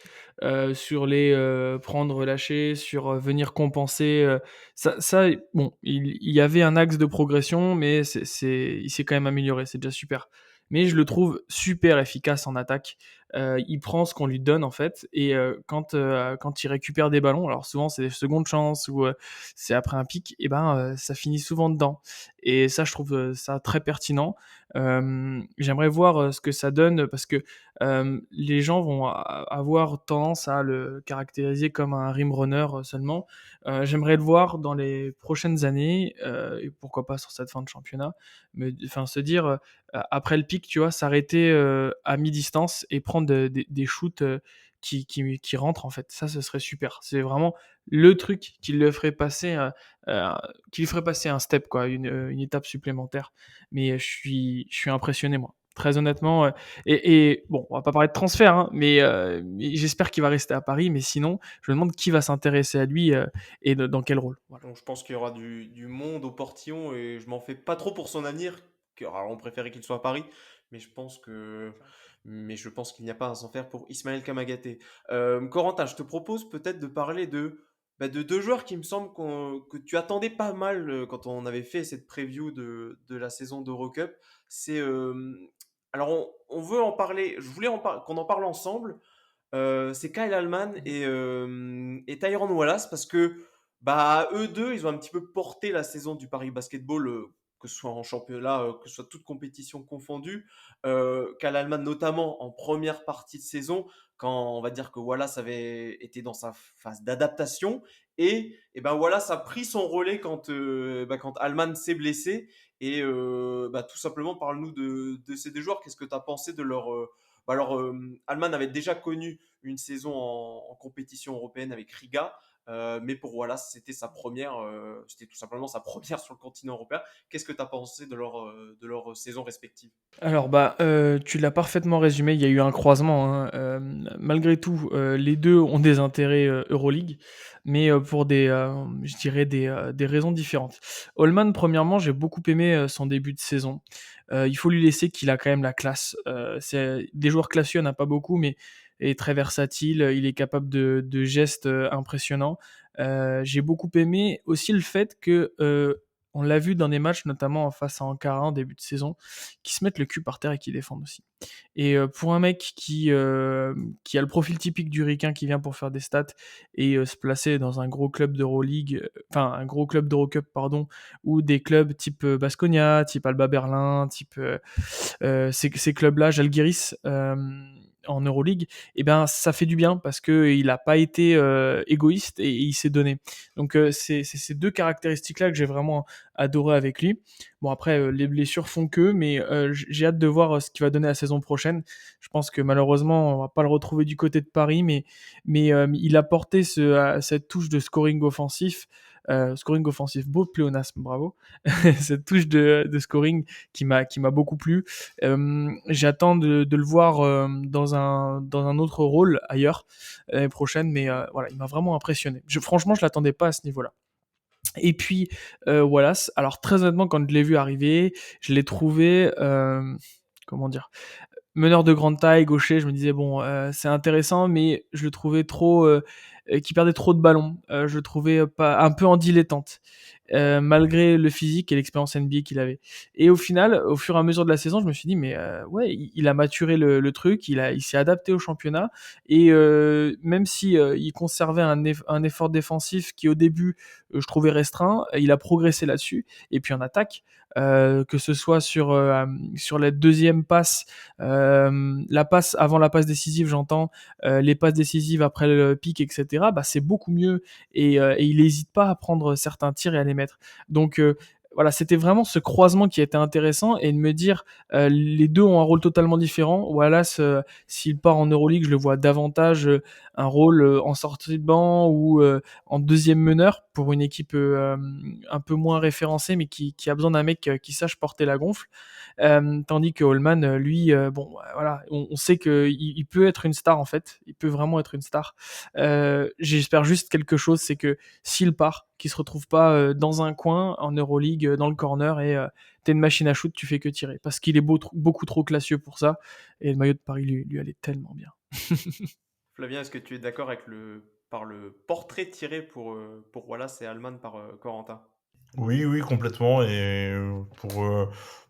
sur les, prendre, relâcher, sur, venir compenser, ça bon, il y avait un axe de progression, mais il s'est quand même amélioré, c'est déjà super. Mais je le trouve super efficace en attaque. Il prend ce qu'on lui donne, en fait, et quand il récupère des ballons, alors souvent c'est des secondes chances ou, c'est après un pic, et ben, ça finit souvent dedans. Et ça, je trouve ça très pertinent. J'aimerais voir ce que ça donne, parce que les gens vont avoir tendance à le caractériser comme un rim runner seulement. J'aimerais le voir dans les prochaines années, et pourquoi pas sur cette fin de championnat, mais enfin se dire, après le pic, tu vois, s'arrêter à mi-distance et prendre des shoots qui rentrent, en fait. Ça, ce serait super. C'est vraiment le truc qui le ferait passer euh, qui lui ferait passer un step, quoi, une étape supplémentaire. Mais je suis impressionné, moi. Très honnêtement. Et bon, on va pas parler de transfert, hein, mais j'espère qu'il va rester à Paris. Mais sinon, je me demande qui va s'intéresser à lui et dans quel rôle. Voilà. Donc, je pense qu'il y aura du monde au Portillon et je m'en fais pas trop pour son avenir. Alors, on préférait qu'il soit à Paris, mais je pense qu'il n'y a pas à s'en faire pour Ismaël Kamagaté. Corentin, je te propose peut-être de parler de deux joueurs qui me semblent que tu attendais pas mal quand on avait fait cette preview de la saison d'Eurocup. C'est alors on veut en parler. Je voulais qu'on en parle ensemble. C'est Kyle Allman et Tyrone Wallace parce que bah, eux deux, ils ont un petit peu porté la saison du Paris Basketball, que ce soit en championnat, que ce soit toute compétition confondue. Kyle Allman notamment en première partie de saison, quand on va dire que Wallace avait été dans sa phase d'adaptation. Et ben Wallace a pris son relais quand Allman s'est blessé. Et tout simplement, parle-nous de ces deux joueurs. Qu'est-ce que tu as pensé de Allman avait déjà connu une saison en compétition européenne avec Riga, mais pour Wallace, c'était tout simplement sa première sur le continent européen. Qu'est-ce que tu as pensé de leur saison respective? Alors bah, tu l'as parfaitement résumé, il y a eu un croisement, hein, malgré tout, les 2 ont des intérêts, Euroleague, mais pour je dirais des raisons différentes. Holman, premièrement, j'ai beaucoup aimé, son début de saison. Il faut lui laisser qu'il a quand même la classe. C'est des joueurs classieux, il n'y en a pas beaucoup, mais il est très versatile, il est capable de gestes, impressionnants. J'ai beaucoup aimé aussi le fait que, on l'a vu dans des matchs, notamment face à Ankara en début de saison, qui se mettent le cul par terre et qui défendent aussi. Et pour un mec qui a le profil typique du ricain qui vient pour faire des stats et se placer dans un gros club d'Euroleague, enfin un gros club d'Eurocup, pardon, ou des clubs type Baskonia, type Alba Berlin, type ces clubs-là, Žalgiris, en Euroleague, et ben ça fait du bien parce que il a pas été égoïste et il s'est donné. Donc c'est ces deux caractéristiques-là que j'ai vraiment adoré avec lui. Bon après les blessures font que, mais j'ai hâte de voir ce qu'il va donner la saison prochaine. Je pense que malheureusement on va pas le retrouver du côté de Paris, mais il a porté cette touche de scoring offensif, beau pléonasme, bravo. Cette touche de scoring qui m'a beaucoup plu. J'attends de le voir dans un autre rôle ailleurs l'année prochaine, mais voilà, il m'a vraiment impressionné. Franchement, je l'attendais pas à ce niveau-là. Et puis Wallace, alors très honnêtement, quand je l'ai vu arriver, je l'ai trouvé, comment dire, meneur de grande taille, gaucher. Je me disais bon, c'est intéressant, mais je le trouvais trop, qui perdait trop de ballons. Je le trouvais pas un peu en dilettante. malgré le physique et l'expérience NBA qu'il avait. Et au final, au fur et à mesure de la saison, je me suis dit, mais ouais, il a maturé le truc, il s'est adapté au championnat, et même si il conservait un effort défensif qui au début je trouvais restreint, il a progressé là-dessus. Et puis en attaque, que ce soit sur la deuxième passe, la passe avant la passe décisive, j'entends, les passes décisives après le pic, etc. Bah c'est beaucoup mieux, et il n'hésite pas à prendre certains tirs et à les mettre. Donc voilà, c'était vraiment ce croisement qui était intéressant, et de me dire les deux ont un rôle totalement différent. Wallace, s'il part en Euroleague, je le vois davantage un rôle en sortie de banc ou en deuxième meneur pour une équipe un peu moins référencée, mais qui a besoin d'un mec qui sache porter la gonfle. Tandis que Holman, lui, bon, voilà, on sait qu'il peut être une star en fait. Il peut vraiment être une star. J'espère juste quelque chose, c'est que s'il part, qu'il se retrouve pas dans un coin en Euroleague, dans le corner, et t'es une machine à shoot, tu fais que tirer. Parce qu'il est beaucoup trop classieux pour ça. Et le maillot de Paris lui allait tellement bien. Flavien, est-ce que tu es d'accord avec par le portrait tiré pour Wallace et Allman par Corentin? Oui, oui, complètement. Et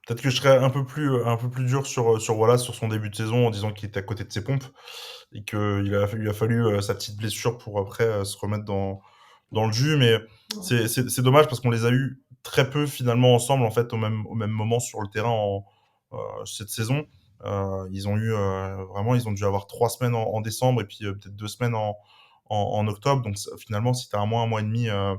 peut-être que je serais un peu plus dur sur Wallace sur son début de saison en disant qu'il était à côté de ses pompes et il a fallu sa petite blessure pour après se remettre dans le jus. Mais c'est dommage parce qu'on les a eu très peu finalement ensemble en fait au même moment sur le terrain cette saison. Ils ont eu vraiment, ils ont dû avoir 3 semaines en décembre et puis peut-être 2 semaines en octobre. Donc finalement, si tu as un mois et demi euh,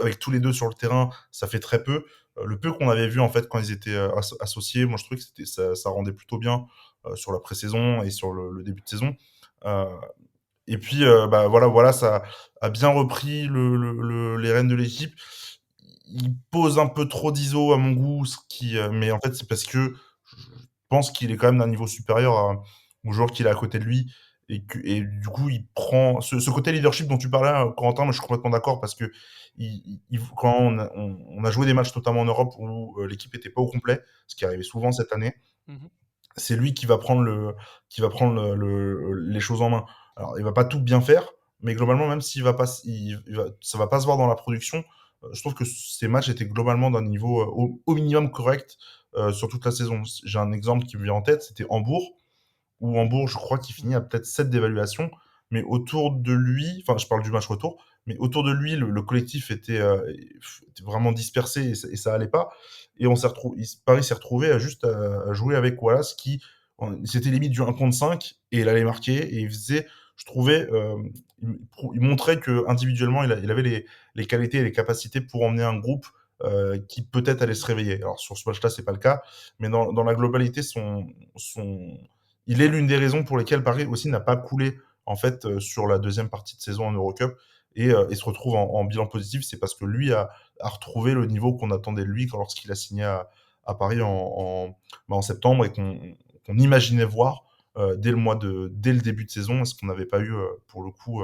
avec tous les deux sur le terrain, ça fait très peu. Le peu qu'on avait vu en fait quand ils étaient associés, moi je trouvais que ça rendait plutôt bien sur la pré-saison et sur le début de saison. Euh, et puis bah voilà, ça a bien repris les rênes de l'équipe. Il pose un peu trop d'ISO à mon goût, mais en fait c'est parce que je pense qu'il est quand même d'un niveau supérieur au joueur qu'il a à côté de lui, et du coup il prend ce côté leadership dont tu parlais, Corentin. Moi je suis complètement d'accord parce que quand on a joué des matchs notamment en Europe où l'équipe était pas au complet, ce qui arrivait souvent cette année, Mhm. c'est lui qui va prendre les choses en main. Alors, il va pas tout bien faire, mais globalement, même s'il va pas, ça va pas se voir dans la production. Je trouve que ces matchs étaient globalement d'un niveau au minimum correct sur toute la saison. J'ai un exemple qui me vient en tête, c'était Hambourg, où Hambourg, je crois qu'il finit à peut-être 7 d'évaluation, mais autour de lui, enfin, je parle du match retour, mais autour de lui, le collectif était vraiment dispersé, et ça allait pas. Et Paris s'est retrouvé juste à jouer avec Wallace c'était limite du 1 contre 5, et il allait marquer, et je trouvais, il montrait que individuellement, il avait les qualités et les capacités pour emmener un groupe qui peut-être allait se réveiller. Alors sur ce match-là, c'est pas le cas, mais dans la globalité, il est l'une des raisons pour lesquelles Paris aussi n'a pas coulé en fait sur la deuxième partie de saison en Eurocup et se retrouve en bilan positif. C'est parce que lui a retrouvé le niveau qu'on attendait de lui lorsqu'il a signé à Paris en septembre, et qu'on imaginait voir dès le début de saison, ce qu'on n'avait pas eu pour le coup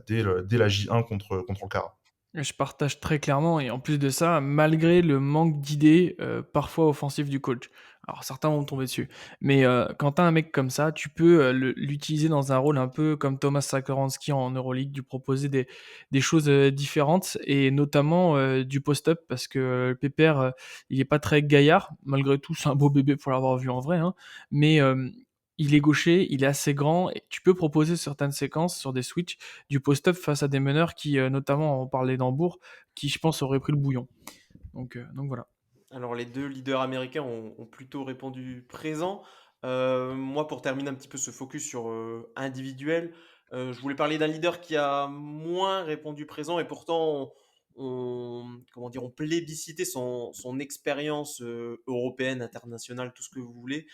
dès la J1 contre Ankara. Je partage très clairement, et en plus de ça, malgré le manque d'idées, parfois offensives du coach. Alors certains vont tomber dessus, mais quand tu as un mec comme ça, tu peux, l'utiliser dans un rôle un peu comme Thomas Satoransky en Euroleague, lui proposer des choses, différentes, et notamment, du post-up, parce que Pépère, il est pas très gaillard. Malgré tout, c'est un beau bébé pour l'avoir vu en vrai, hein, mais il est gaucher, il est assez grand, et tu peux proposer certaines séquences sur des switches, du post-up face à des meneurs qui, notamment on parlait d'Hambourg, qui je pense auraient pris le bouillon. Donc voilà. Alors les deux leaders américains ont plutôt répondu présent. Moi, pour terminer un petit peu ce focus sur individuel, je voulais parler d'un leader qui a moins répondu présent, et pourtant comment dire, on plébiscité son expérience européenne, internationale, tout ce que vous voulez.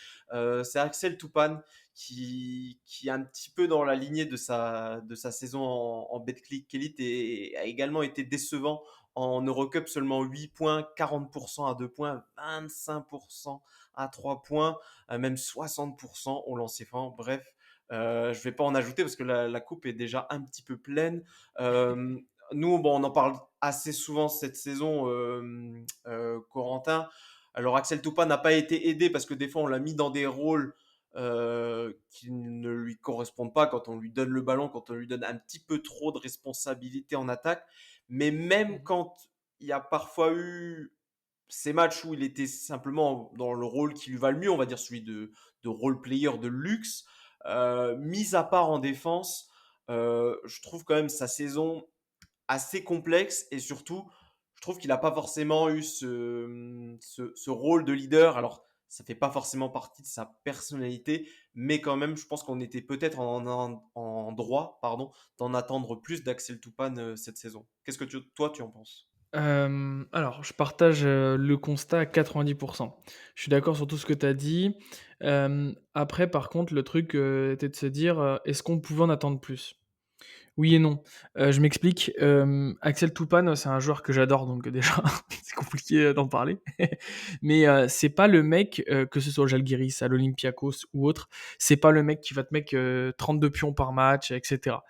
C'est Axel Toupane qui est un petit peu dans la lignée de sa saison en Betclic Elite, et a également été décevant en Eurocup. Seulement 8 points, 40% à 2 points, 25% à 3 points, même 60% au lancer franc. Bref, je ne vais pas en ajouter parce que la coupe est déjà un petit peu pleine. Euh, Nous, bon, on en parle assez souvent cette saison, Corentin. Alors Axel Toupa n'a pas été aidé parce que des fois on l'a mis dans des rôles qui ne lui correspondent pas quand on lui donne le ballon, quand on lui donne un petit peu trop de responsabilités en attaque. Mais même quand il y a parfois eu ces matchs où il était simplement dans le rôle qui lui va le mieux, on va dire celui de role player de luxe, mis à part en défense, je trouve quand même sa saison assez complexe et surtout, je trouve qu'il n'a pas forcément eu ce rôle de leader. Alors, ça fait pas forcément partie de sa personnalité, mais quand même, je pense qu'on était peut-être en droit, pardon, d'en attendre plus d'Axel Toupane cette saison. Qu'est-ce que toi, tu en penses? Alors je partage, le constat à 90. Je suis d'accord sur tout ce que tu as dit. Après par contre le truc, était de se dire, «Est-ce qu'on pouvait en attendre plus?» Oui et non. Je m'explique, Axel Toupane, c'est un joueur que j'adore donc déjà c'est compliqué, d'en parler. Mais, c'est pas le mec, que ce soit au Žalgiris, à l'Olympiakos ou autre, c'est pas le mec qui va te mettre, 32 pions par match et cetera.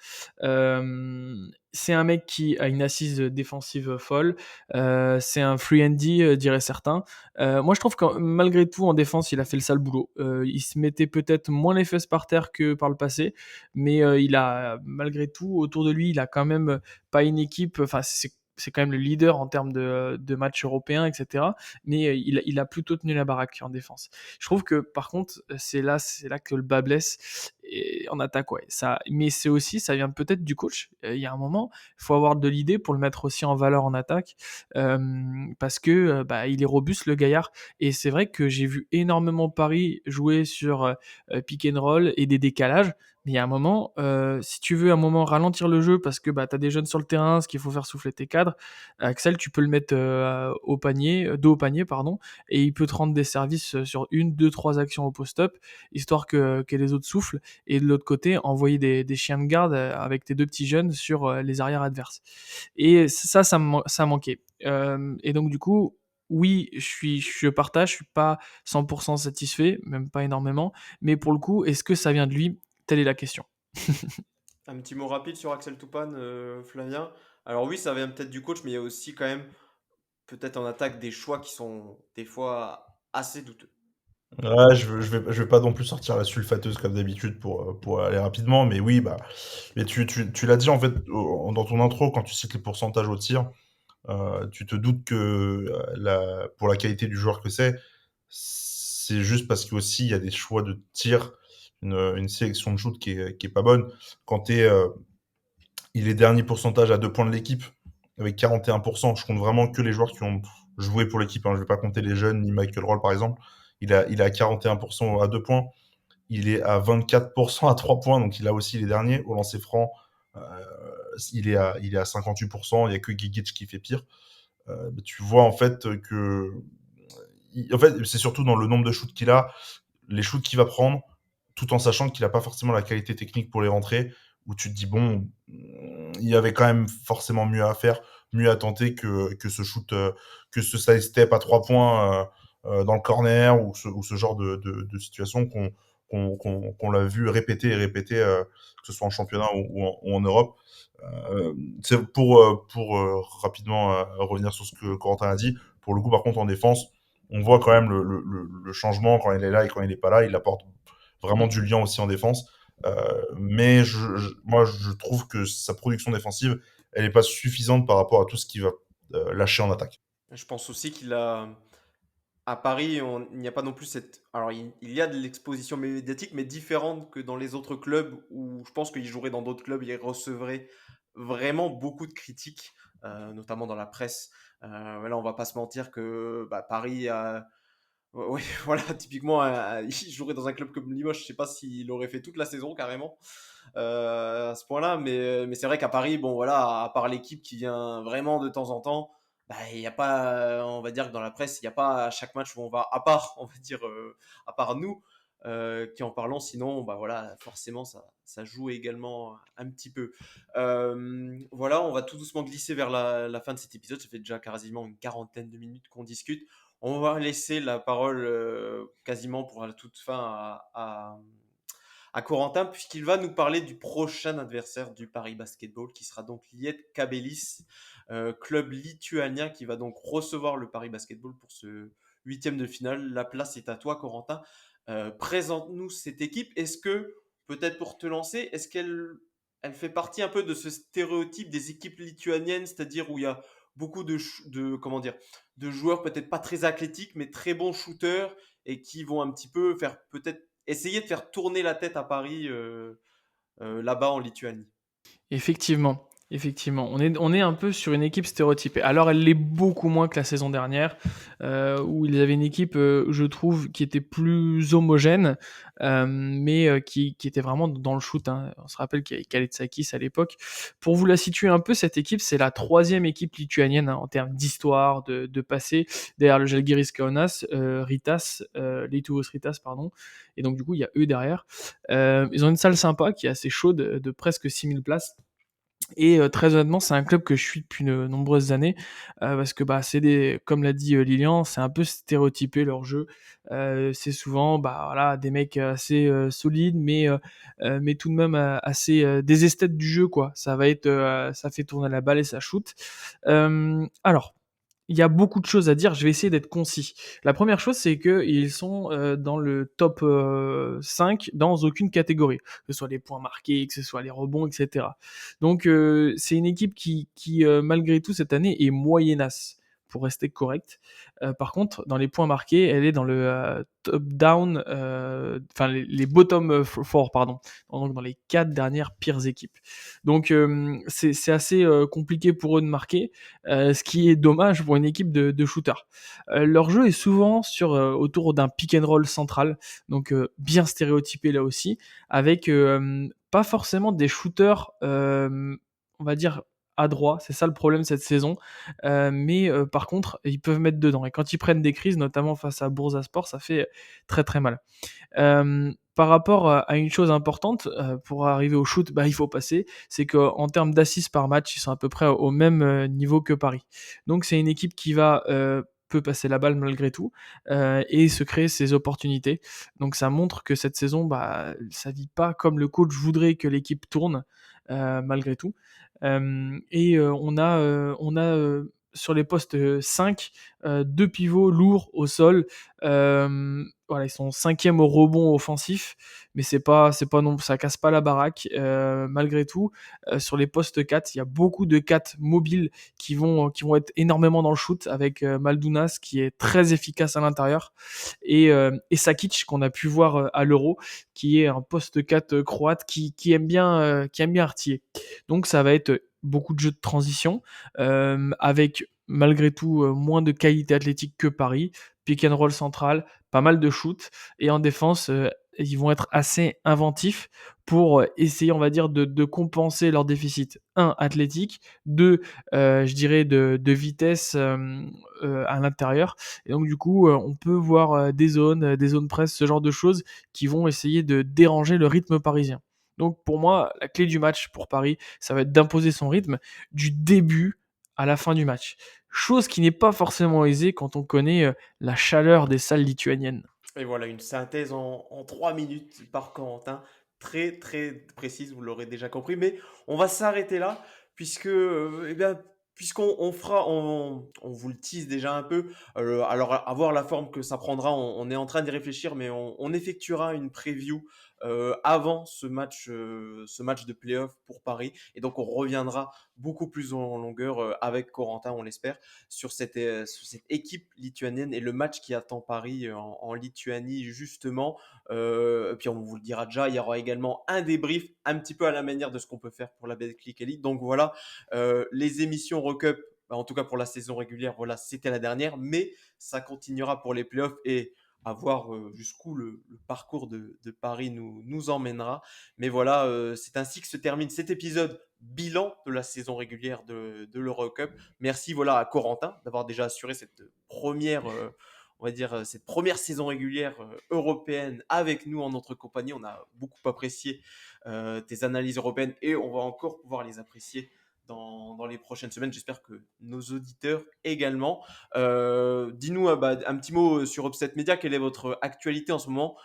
C'est un mec qui a une assise, défensive, folle, c'est un free and D, diraient certains. Moi je trouve que malgré tout en défense, il a fait le sale boulot. Il se mettait peut-être moins les fesses par terre que par le passé, mais il a malgré tout autour de lui, il a quand même pas une équipe. Enfin, c'est quand même le leader en termes de matchs européens, etc. Mais il a plutôt tenu la baraque en défense. Je trouve que par contre, c'est là que le bas blesse. Et en attaque, ouais. Ça, mais c'est aussi, ça vient peut-être du coach. Il y a un moment, il faut avoir de l'idée pour le mettre aussi en valeur en attaque, parce que bah, il est robuste le gaillard. Et c'est vrai que j'ai vu énormément Paris jouer sur pick and roll et des décalages. Mais il y a un moment, si tu veux un moment ralentir le jeu parce que bah, tu as des jeunes sur le terrain, ce qu'il faut faire souffler tes cadres, Axel, tu peux le mettre au panier, dos au panier, pardon, et il peut te rendre des services sur une, deux, trois actions au post-up, histoire que les autres soufflent, et de l'autre côté, envoyer des chiens de garde avec tes deux petits jeunes sur les arrières adverses. Et ça manquait. Et donc du coup, oui, je partage, je suis pas 100% satisfait, même pas énormément, mais pour le coup, est-ce que ça vient de lui? Telle est la question. Un petit mot rapide sur Axel Toupane, Flavien. Alors oui, ça vient peut-être du coach, mais il y a aussi quand même peut-être en attaque des choix qui sont des fois assez douteux. Ouais, je vais pas non plus sortir la sulfateuse comme d'habitude pour aller rapidement, mais oui, bah, mais tu l'as dit en fait dans ton intro quand tu cites les pourcentages au tir, tu te doutes que pour la qualité du joueur que c'est juste parce qu'aussi il y a des choix de tir, une sélection de shoot qui est pas bonne. Quand il est dernier pourcentage à 2 points de l'équipe avec 41%. Je compte vraiment que les joueurs qui ont joué pour l'équipe, hein. Je vais pas compter les jeunes ni Michael Roll par exemple. Il est à 41% à 2 points. Il est à 24% à 3 points, donc il a aussi les derniers. Au lancer franc, euh, il est à 58%. Il n'y a que Gigic qui fait pire. Tu vois en fait que. En fait, c'est surtout dans le nombre de shoots qu'il a, les shoots qu'il va prendre, tout en sachant qu'il n'a pas forcément la qualité technique pour les rentrer, où tu te dis, bon, il y avait quand même forcément mieux à faire, mieux à tenter que ce shoot, que ce side step à 3 points dans le corner, ou ce genre de situation qu'on l'a vu répéter et répéter, que ce soit en championnat ou en Europe. C'est pour rapidement revenir sur ce que Corentin a dit. Pour le coup, par contre, en défense, on voit quand même le changement quand il est là et quand il n'est pas là. Il apporte vraiment du lien aussi en défense. Mais moi, je trouve que sa production défensive, elle n'est pas suffisante par rapport à tout ce qu'il va lâcher en attaque. Je pense aussi qu'il a, à Paris, il n'y a pas non plus cette. Alors, il y a de l'exposition médiatique, mais différente que dans les autres clubs où je pense qu'il jouerait dans d'autres clubs, il recevrait vraiment beaucoup de critiques, notamment dans la presse. Là, on va pas se mentir que bah, Paris a. Ouais, voilà, typiquement, il jouerait dans un club comme Limoges, je sais pas s'il aurait fait toute la saison carrément à ce point-là, mais c'est vrai qu'à Paris, bon voilà, à part l'équipe qui vient vraiment de temps en temps, bah, il n'y a pas, on va dire que dans la presse, il n'y a pas à chaque match où on va, à part, on va dire, à part nous qui en parlons, sinon, bah voilà, forcément, ça joue également un petit peu. Voilà, on va tout doucement glisser vers la fin de cet épisode. Ça fait déjà quasiment une quarantaine de minutes qu'on discute. On va laisser la parole quasiment pour la toute fin à Corentin, puisqu'il va nous parler du prochain adversaire du Paris Basketball, qui sera donc Liet Kabelis, club lituanien qui va donc recevoir le Paris Basketball pour ce huitième de finale. La place est à toi, Corentin. Présente-nous cette équipe. Est-ce que, peut-être pour te lancer, est-ce qu'elle fait partie un peu de ce stéréotype des équipes lituaniennes, c'est-à-dire où il y a beaucoup comment dire, de joueurs peut-être pas très athlétiques, mais très bons shooters et qui vont un petit peu faire peut-être essayer de faire tourner la tête à Paris là-bas en Lituanie. Effectivement, effectivement. On est un peu sur une équipe stéréotypée. Alors, elle l'est beaucoup moins que la saison dernière, où ils avaient une équipe, je trouve, qui était plus homogène, mais qui était vraiment dans le shoot, hein. On se rappelle qu'il y avait Kaletsakis à l'époque. Pour vous la situer un peu, cette équipe, c'est la 3e équipe lituanienne, hein, en termes d'histoire, de passé, derrière le Žalgiris Kaunas, Ritas, Lietuvos Ritas, pardon. Et donc, du coup, il y a eux derrière. Ils ont une salle sympa qui est assez chaude, de presque 6000 places. Et très honnêtement, c'est un club que je suis depuis de nombreuses années, parce que, bah, c'est comme l'a dit, Lilian, c'est un peu stéréotypé leur jeu. C'est souvent, bah, voilà, des mecs assez, solides, mais tout de même, assez, des esthètes du jeu, quoi. Ça va être, ça fait tourner la balle et ça shoot. Alors, il y a beaucoup de choses à dire, je vais essayer d'être concis. La première chose, c'est qu'ils sont dans le top 5 dans aucune catégorie, que ce soit les points marqués, que ce soit les rebonds, etc. Donc c'est une équipe qui malgré tout cette année est moyennasse pour rester correct. Par contre, dans les points marqués, elle est dans le top down, enfin les bottom 4, pardon, donc dans les 4 dernières pires équipes. Donc c'est assez compliqué pour eux de marquer. Ce qui est dommage pour une équipe de shooters. Leur jeu est souvent autour d'un pick and roll central, donc bien stéréotypé là aussi, avec pas forcément des shooters, on va dire adroits. C'est ça le problème cette saison. Mais par contre, ils peuvent mettre dedans. Et quand ils prennent des crises, notamment face à Bursaspor, ça fait très très mal. Par rapport à une chose importante, pour arriver au shoot, bah, il faut passer, c'est qu'en termes d'assists par match, ils sont à peu près au même niveau que Paris. Donc c'est une équipe qui peut passer la balle malgré tout, et se créer ses opportunités. Donc ça montre que cette saison, bah, ça vit pas comme le coach voudrait que l'équipe tourne, malgré tout. Et sur les postes 5, 2 pivots lourds au sol. Voilà, ils sont 5e au rebond offensif, mais c'est pas non, ça casse pas la baraque. Malgré tout, sur les postes 4, il y a beaucoup de 4 mobiles qui vont être énormément dans le shoot, avec Maldunas qui est très efficace à l'intérieur, et Sakic qu'on a pu voir à l'Euro, qui est un poste 4 croate qui aime bien artiller. Donc ça va être beaucoup de jeux de transition, avec malgré tout moins de qualité athlétique que Paris, pick and roll central, pas mal de shoot, et en défense, ils vont être assez inventifs pour essayer, on va dire, de compenser leur déficit. Un, athlétique, deux, je dirais de vitesse à l'intérieur. Et donc du coup, on peut voir des zones presse, ce genre de choses qui vont essayer de déranger le rythme parisien. Donc pour moi, la clé du match pour Paris, ça va être d'imposer son rythme du début à la fin du match. Chose qui n'est pas forcément aisée quand on connaît la chaleur des salles lituaniennes. Et voilà, une synthèse en 3 minutes par Corentin, très très précise, vous l'aurez déjà compris. Mais on va s'arrêter là, puisque, eh bien, puisqu'on on vous le tease déjà un peu. Alors, à voir la forme que ça prendra, on est en train d'y réfléchir, mais on effectuera une preview avant ce match de playoff pour Paris. Et donc, on reviendra beaucoup plus en longueur avec Corentin, on l'espère, sur cette équipe lituanienne et le match qui attend Paris en Lituanie, justement. Puis on vous le dira déjà, il y aura également un débrief un petit peu à la manière de ce qu'on peut faire pour la Betclic Elite. Donc voilà, les émissions Eurocup, bah, en tout cas pour la saison régulière, voilà, c'était la dernière, mais ça continuera pour les playoffs et à voir jusqu'où le parcours de Paris nous emmènera. Mais voilà, c'est ainsi que se termine cet épisode bilan de la saison régulière de l'Eurocup. Merci voilà, à Corentin d'avoir déjà assuré cette première, on va dire, cette première saison régulière européenne avec nous en notre compagnie. On a beaucoup apprécié tes analyses européennes et on va encore pouvoir les apprécier dans les prochaines semaines. J'espère que nos auditeurs également. Dis-nous un petit mot sur Upset Media. Quelle est votre actualité en ce moment?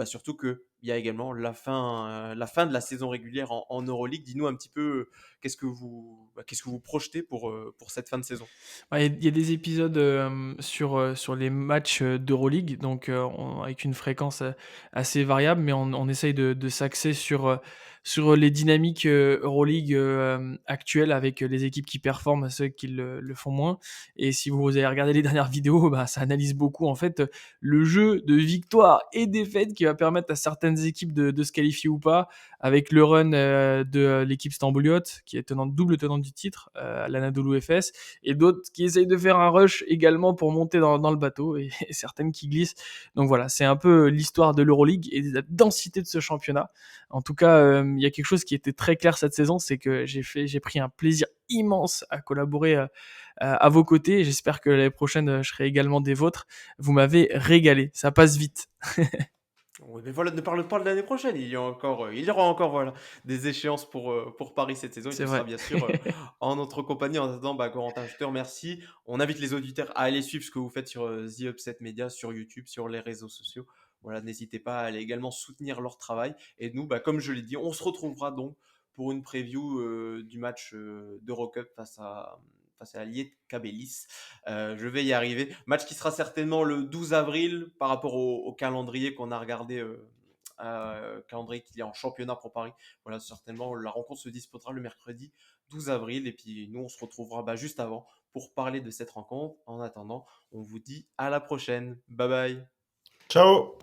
Surtout que il y a également la fin de la saison régulière en Euroleague. Dis-nous un petit peu qu'est-ce que vous projetez pour cette fin de saison. Ouais, il y a des épisodes, sur les matchs, d'Euroleague, donc avec une fréquence, assez variable, mais on essaye de s'axer sur les dynamiques, Euroleague, actuelles avec les équipes qui performent, ceux qui le font moins. Et si vous avez regardé les dernières vidéos, bah, ça analyse beaucoup en fait, le jeu de victoire et défaite qui va permettre à certaines équipes de se qualifier ou pas, avec le run, de l'équipe stambouliote qui est double tenante du titre, l'Anadolu Efes, et d'autres qui essayent de faire un rush également pour monter dans le bateau, et certaines qui glissent. Donc voilà, c'est un peu l'histoire de l'Euroleague et de la densité de ce championnat. En tout cas, il y a quelque chose qui était très clair cette saison, c'est que j'ai pris un plaisir immense à collaborer à vos côtés, et j'espère que l'année prochaine, je serai également des vôtres. Vous m'avez régalé, ça passe vite. Oui, mais voilà, ne parle pas de l'année prochaine. Il y aura encore voilà, des échéances pour Paris cette saison et C'est tu seras vrai. bien sûr en notre compagnie. En attendant, bah, Corentin, je te remercie. On invite les auditeurs à aller suivre ce que vous faites sur The Upset Media, sur YouTube, sur les réseaux sociaux. Voilà, n'hésitez pas à aller également soutenir leur travail. Et nous, bah, comme je l'ai dit, on se retrouvera donc pour une preview du match d'Eurocup face à Liet Kabelis. Je vais y arriver. Match qui sera certainement le 12 avril par rapport au calendrier qu'on a regardé, calendrier qu'il y a en championnat pour Paris. Voilà, certainement, la rencontre se disputera le mercredi 12 avril. Et puis nous, on se retrouvera bah, juste avant pour parler de cette rencontre. En attendant, on vous dit à la prochaine. Bye bye. Ciao!